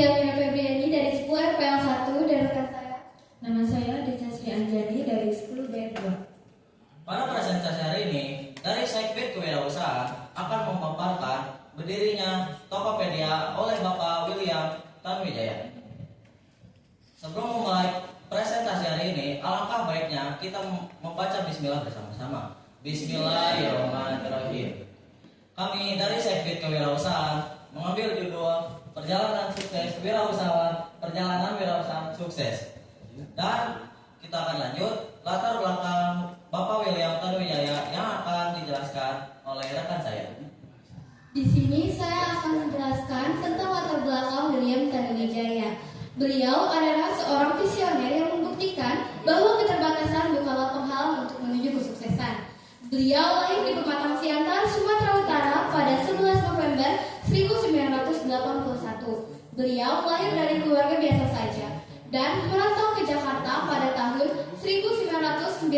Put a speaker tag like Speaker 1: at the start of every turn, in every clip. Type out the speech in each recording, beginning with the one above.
Speaker 1: Tiamina Febriani dari 10 RPL 1 dan rekan saya.
Speaker 2: Nama saya Deca Sri Anjani dari 10 B2.
Speaker 3: Pada presentasi hari ini, dari Sekbid Kewirausahaan akan memaparkan berdirinya Tokopedia oleh Bapak William Tanuwijaya. Sebelum memulai presentasi hari ini, alangkah baiknya kita membaca Bismillah bersama-sama. Bismillahirrahmanirrahim. Kami dari Sekbid Kewirausahaan mengambil judul Perjalanan Sukses Wirausahaan, Perjalanan Wirausahaan Sukses. Dan kita akan lanjut latar belakang Bapak William Tanuwijaya yang akan dijelaskan oleh rekan saya.
Speaker 1: Di sini saya akan menjelaskan tentang latar belakang William Tanuwijaya. Beliau adalah seorang visioner yang membuktikan bahwa keterbatasan bukanlah penghalang untuk menuju kesuksesan. Beliau lahir di Pematang Siantar, Sumatera Utara pada 11 November 1981. Beliau lahir dari keluarga biasa saja dan merantau ke Jakarta pada tahun 1999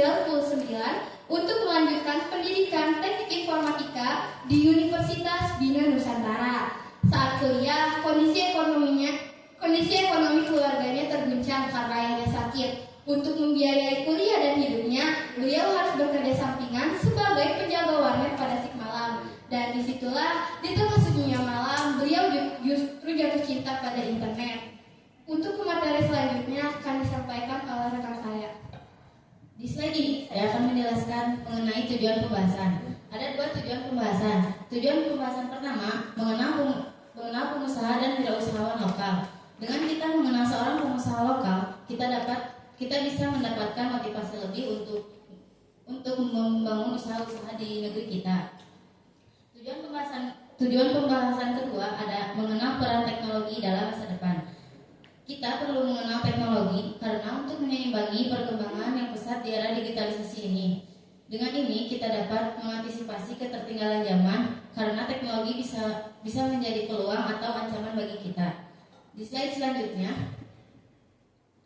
Speaker 1: untuk melanjutkan pendidikan teknik informatika di Universitas Bina Nusantara. Saat kuliah, kondisi ekonomi keluarganya terguncang karena ayahnya sakit. Untuk membiayai kuliah dan hidupnya, beliau harus bekerja sampingan sebagai penjaga warnet pada shift malam. Dan disitulah, di tengah sunyinya malam, beliau justru jatuh cinta pada internet. Untuk materi selanjutnya akan disampaikan oleh rekan saya.
Speaker 2: Di slide ini, saya akan menjelaskan mengenai tujuan pembahasan. Ada 2 tujuan pembahasan. Tujuan pembahasan pertama, mengenal pengusaha dan wirausahawan lokal. Dengan kita mengenal seorang pengusaha lokal, kita bisa mendapatkan motivasi lebih untuk membangun usaha-usaha di negeri kita. Tujuan pembahasan kedua ada mengenal peran teknologi dalam masa depan. Kita perlu mengenal teknologi karena untuk menyeimbangi perkembangan yang pesat di era digitalisasi ini. Dengan ini kita dapat mengantisipasi ketertinggalan zaman karena teknologi bisa menjadi peluang atau ancaman bagi kita. Di slide selanjutnya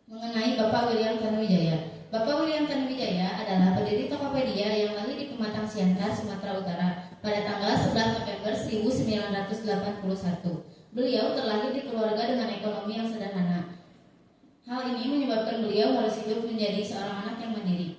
Speaker 2: mengenai Bapak William Tanuwijaya. Bapak William Tanuwijaya adalah pendiri Tokopedia yang lahir di Pematang Siantar, Sumatera Utara pada tanggal 11 November 1981. Beliau terlahir di keluarga dengan ekonomi yang sederhana. Hal ini menyebabkan beliau harus hidup menjadi seorang anak yang mandiri.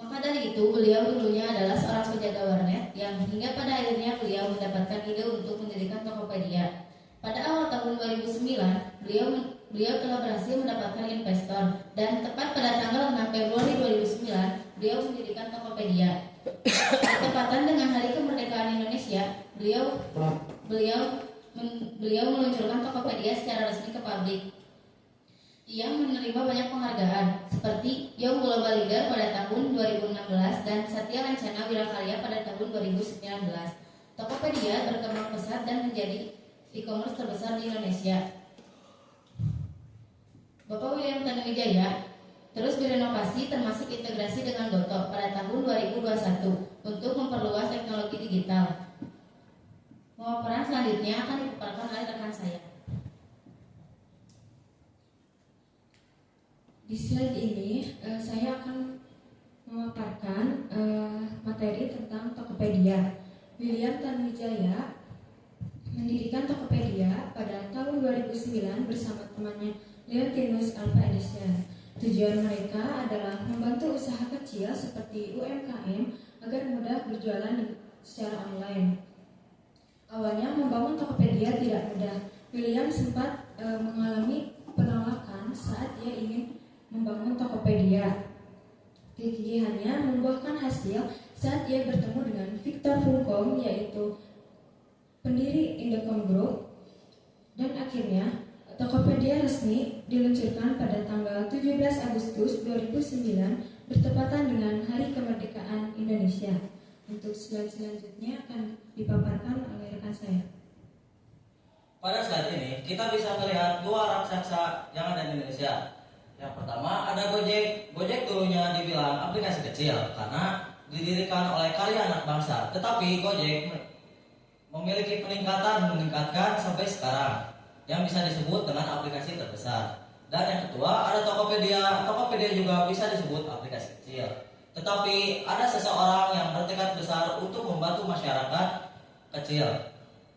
Speaker 2: Maka dari itu, beliau dulunya adalah seorang penjaga warnet yang hingga pada akhirnya beliau mendapatkan ide untuk mendirikan Tokopedia. Pada awal tahun 2009, beliau telah berhasil mendapatkan investor dan tepat pada tanggal 6 Februari 2009, beliau mendirikan Tokopedia. Bertepatan dengan Hari Kemerdekaan Indonesia, beliau meluncurkan Tokopedia secara resmi ke publik. Ia menerima banyak penghargaan seperti Young Global Leader pada tahun 2016 dan Satya Lancana Wirakarya pada tahun 2019. Tokopedia berkembang pesat dan menjadi e-commerce terbesar di Indonesia. Bapak William Tanuwijaya terus berinovasi termasuk integrasi dengan Goto pada tahun 2021 untuk memperluas teknologi digital. Pemaparan selanjutnya akan dipaparkan oleh rekan saya.
Speaker 4: Di slide ini saya akan memaparkan materi tentang Tokopedia. William Tanuwijaya mendirikan Tokopedia pada tahun 2009 bersama temannya Leontinus Alva Edison. Tujuan mereka adalah membantu usaha kecil seperti UMKM agar mudah berjualan secara online. Awalnya membangun Tokopedia tidak mudah. William sempat mengalami penolakan saat ia ingin membangun Tokopedia. Kegigihannya membuahkan hasil saat ia bertemu dengan Victor Fulcom, yaitu pendiri Indocom Group, dan akhirnya Tokopedia resmi diluncurkan pada tanggal 17 Agustus 2009 bertepatan dengan Hari Kemerdekaan Indonesia. Untuk slide selanjutnya akan dipaparkan oleh rekan saya.
Speaker 3: Pada saat ini kita bisa melihat 2 raksasa yang ada di Indonesia. Yang pertama ada Gojek. Gojek dulunya dibilang aplikasi kecil karena didirikan oleh karya anak bangsa. Tetapi Gojek memiliki meningkatkan sampai sekarang yang bisa disebut dengan aplikasi terbesar. Dan yang kedua ada Tokopedia. Tokopedia juga bisa disebut aplikasi kecil. Tetapi ada seseorang yang bertekad besar untuk kecil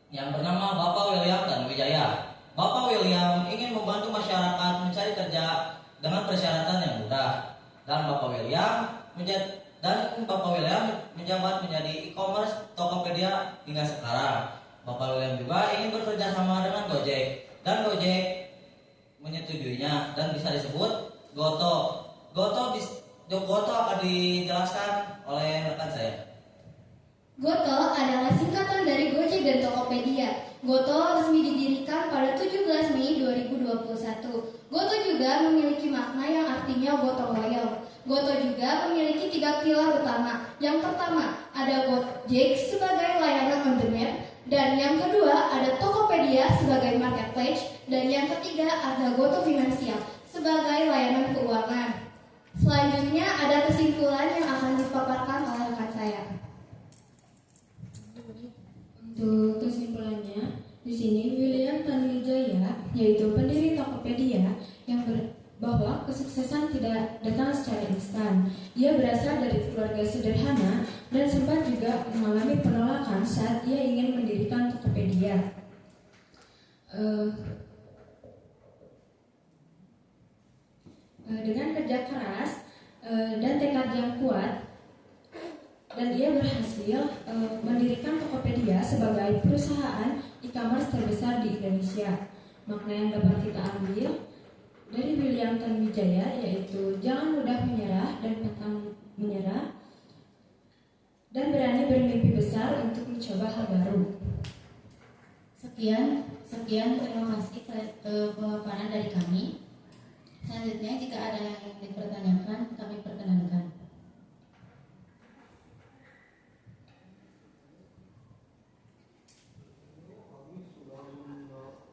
Speaker 3: yang bernama Bapak William Tanuwijaya. Bapak William ingin membantu masyarakat mencari kerja dengan persyaratan yang mudah. Dan Bapak William menjabat menjadi e-commerce Tokopedia hingga sekarang. Bapak William juga ingin bekerja sama dengan Gojek, dan Gojek menyetujuinya dan bisa disebut Goto. Goto akan dijelaskan oleh rekan saya.
Speaker 1: Goto adalah singkatan dari Gojek dan Tokopedia. Goto resmi didirikan pada 17 Mei 2021. Goto juga memiliki makna yang artinya gotong royong. Goto juga memiliki 3 pilar utama. Yang pertama, ada Gojek sebagai layanan on demand, dan yang kedua ada Tokopedia sebagai marketplace, dan yang ketiga ada Goto Finansial sebagai layanan keuangan. Selanjutnya ada kesimpulan yang akan dipaparkan oleh rekan saya.
Speaker 4: Untuk kesimpulannya, di sini William Tanuwijaya, yaitu pendiri Tokopedia, bahwa kesuksesan tidak datang secara instan. Ia berasal dari keluarga sederhana dan sempat juga mengalami penolakan saat ia ingin mendirikan Tokopedia. Dengan kerja keras dan tekad yang kuat, dan ia berhasil mendirikan Tokopedia sebagai perusahaan e-commerce terbesar di Indonesia. Makna yang dapat kita ambil dari William Tanuwijaya yaitu jangan mudah menyerah dan pantang menyerah, dan berani bermimpi besar untuk mencoba hal baru.
Speaker 2: Sekian terima kasih pemaparan dari kami. Selanjutnya jika ada yang ingin dipertanyakan, kami perkenankan.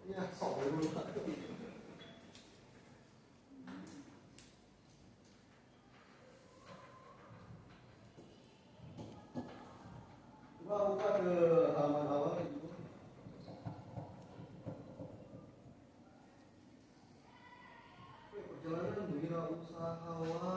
Speaker 5: Ya, sok dulu.